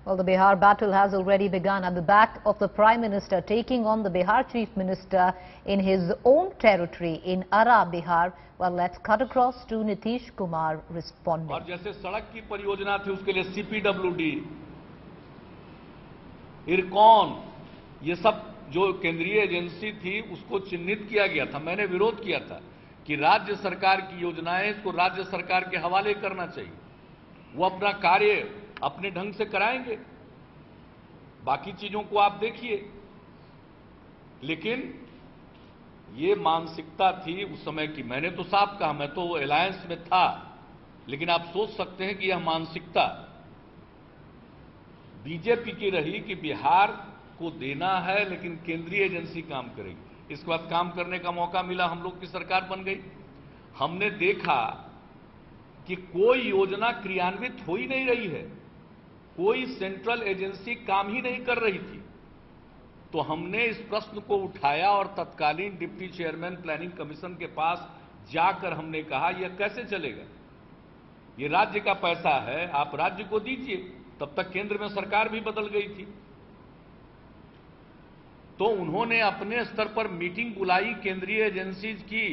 Well, the Bihar battle has already begun at the back of the Prime Minister taking on the Bihar Chief Minister in his own territory in Ara, Bihar. Well, let's cut across to Nitish Kumar responding. और जैसे सड़क की परियोजना थी उसके लिए CPWD, IRCON, ये सब जो केंद्रीय एजेंसी थी उसको चिन्हित किया गया था। मैंने विरोध किया था कि राज्य सरकार की योजनाएं इसको राज्य सरकार के हवाले करना चाहिए, वो अपना कार्य अपने ढंग से कराएंगे, बाकी चीजों को आप देखिए। लेकिन ये मानसिकता थी उस समय की। मैंने तो साफ कहा, मैं तो अलायंस में था, लेकिन आप सोच सकते हैं कि यह मानसिकता बीजेपी की रही कि बिहार को देना है लेकिन केंद्रीय एजेंसी काम करेगी। इसके बाद काम करने का मौका मिला, हम लोग की सरकार बन गई। हमने देखा कि कोई योजना क्रियान्वित हो ही नहीं रही है, कोई सेंट्रल एजेंसी काम ही नहीं कर रही थी। तो हमने इस प्रश्न को उठाया और तत्कालीन डिप्टी चेयरमैन प्लानिंग कमीशन के पास जाकर हमने कहा यह कैसे चलेगा, ये राज्य का पैसा है, आप राज्य को दीजिए। तब तक केंद्र में सरकार भी बदल गई थी। तो उन्होंने अपने स्तर पर मीटिंग बुलाई केंद्रीय एजेंसीज की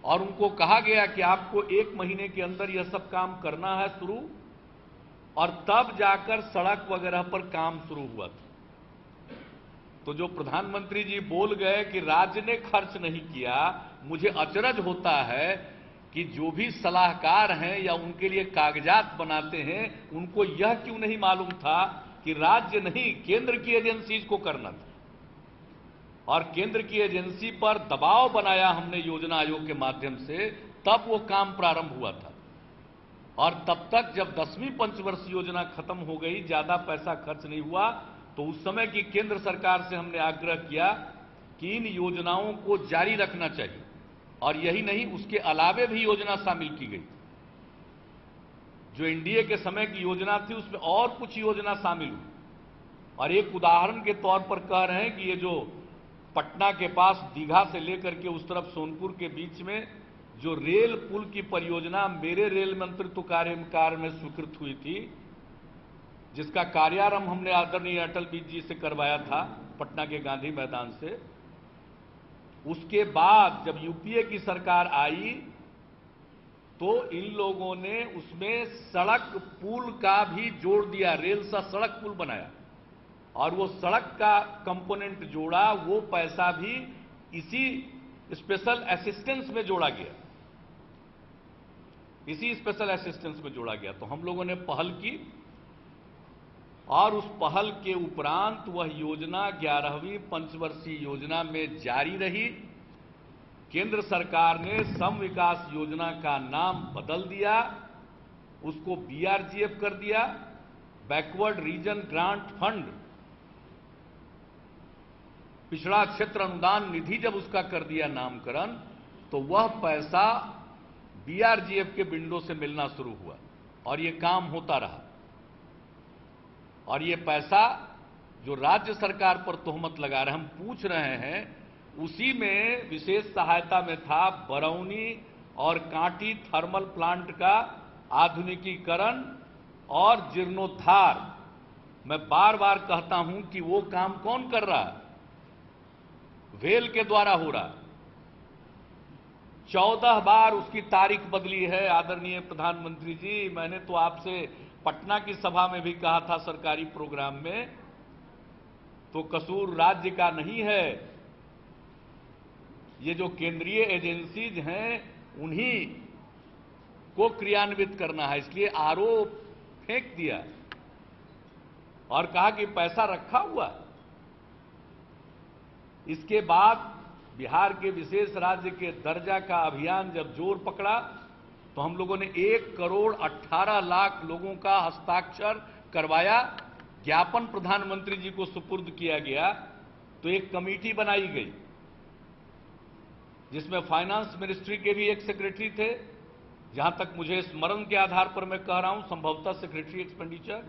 और उनको कहा गया कि आपको 1 महीने के अंदर यह सब काम करना है शुरू, और तब जाकर सड़क वगैरह पर काम शुरू हुआ था। तो जो प्रधानमंत्री जी बोल गए कि राज्य ने खर्च नहीं किया, मुझे अचरज होता है कि जो भी सलाहकार हैं या उनके लिए कागजात बनाते हैं उनको यह क्यों नहीं मालूम था कि राज्य नहीं केंद्र की एजेंसीज को करना था। और केंद्र की एजेंसी पर दबाव बनाया हमने योजना आयोग के माध्यम से, तब वो काम प्रारंभ हुआ था। और तब तक जब 10वीं पंचवर्षीय योजना खत्म हो गई, ज्यादा पैसा खर्च नहीं हुआ, तो उस समय की केंद्र सरकार से हमने आग्रह किया कि इन योजनाओं को जारी रखना चाहिए। और यही नहीं, उसके अलावे भी योजना शामिल की गई। जो एनडीए के समय की योजना थी उसमें और कुछ योजना शामिल हुई। और एक उदाहरण के तौर पर कह रहे हैं कि ये जो पटना के पास दीघा से लेकर के उस तरफ सोनपुर के बीच में जो रेल पुल की परियोजना मेरे रेल मंत्रित्व कार्यकाल में स्वीकृत हुई थी, जिसका कार्यारंभ हमने आदरणीय अटल बिहारी जी से करवाया था पटना के गांधी मैदान से, उसके बाद जब यूपीए की सरकार आई तो इन लोगों ने उसमें सड़क पुल का भी जोड़ दिया, रेल सा सड़क पुल बनाया और वो सड़क का कंपोनेंट जोड़ा, वो पैसा भी इसी स्पेशल असिस्टेंस में जोड़ा गया, इसी स्पेशल असिस्टेंस में जोड़ा गया। तो हम लोगों ने पहल की और उस पहल के उपरांत वह योजना 11वीं पंचवर्षीय योजना में जारी रही। केंद्र सरकार ने सम विकास योजना का नाम बदल दिया, उसको बीआरजीएफ कर दिया, बैकवर्ड रीजन ग्रांट फंड, पिछड़ा क्षेत्र अनुदान निधि जब उसका कर दिया नामकरण, तो वह पैसा बीआरजीएफ के विंडो से मिलना शुरू हुआ और ये काम होता रहा। और ये पैसा जो राज्य सरकार पर तोहमत लगा रहे, हम पूछ रहे हैं, उसी में विशेष सहायता में था बरौनी और कांटी थर्मल प्लांट का आधुनिकीकरण और जीर्णोद्धार। मैं बार बार कहता हूं कि वो काम कौन कर रहा है? वेल के द्वारा हो रहा। 14 बार उसकी तारीख बदली है आदरणीय प्रधानमंत्री जी। मैंने तो आपसे पटना की सभा में भी कहा था सरकारी प्रोग्राम में, तो कसूर राज्य का नहीं है, ये जो केंद्रीय एजेंसीज हैं उन्हीं को क्रियान्वित करना है। इसलिए आरोप फेंक दिया और कहा कि पैसा रखा हुआ। इसके बाद बिहार के विशेष राज्य के दर्जा का अभियान जब जोर पकड़ा तो हम लोगों ने 1,18,00,000 लोगों का हस्ताक्षर करवाया, ज्ञापन प्रधानमंत्री जी को सुपुर्द किया गया। तो एक कमेटी बनाई गई जिसमें फाइनेंस मिनिस्ट्री के भी एक सेक्रेटरी थे, जहां तक मुझे स्मरण के आधार पर मैं कह रहा हूं, संभवतः सेक्रेटरी एक्सपेंडिचर,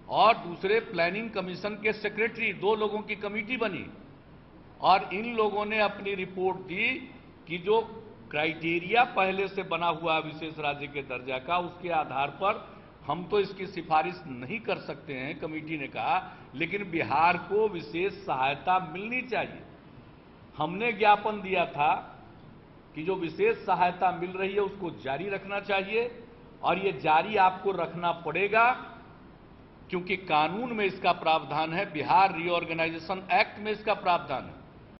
और दूसरे प्लानिंग कमीशन के सेक्रेटरी, 2 लोगों की कमेटी बनी। और इन लोगों ने अपनी रिपोर्ट दी कि जो क्राइटेरिया पहले से बना हुआ विशेष राज्य के दर्जा का, उसके आधार पर हम तो इसकी सिफारिश नहीं कर सकते हैं, कमेटी ने कहा, लेकिन बिहार को विशेष सहायता मिलनी चाहिए। हमने ज्ञापन दिया था कि जो विशेष सहायता मिल रही है उसको जारी रखना चाहिए, और ये जारी आपको रखना पड़ेगा, क्योंकि कानून में इसका प्रावधान है, बिहार रीऑर्गेनाइजेशन एक्ट में इसका प्रावधान है।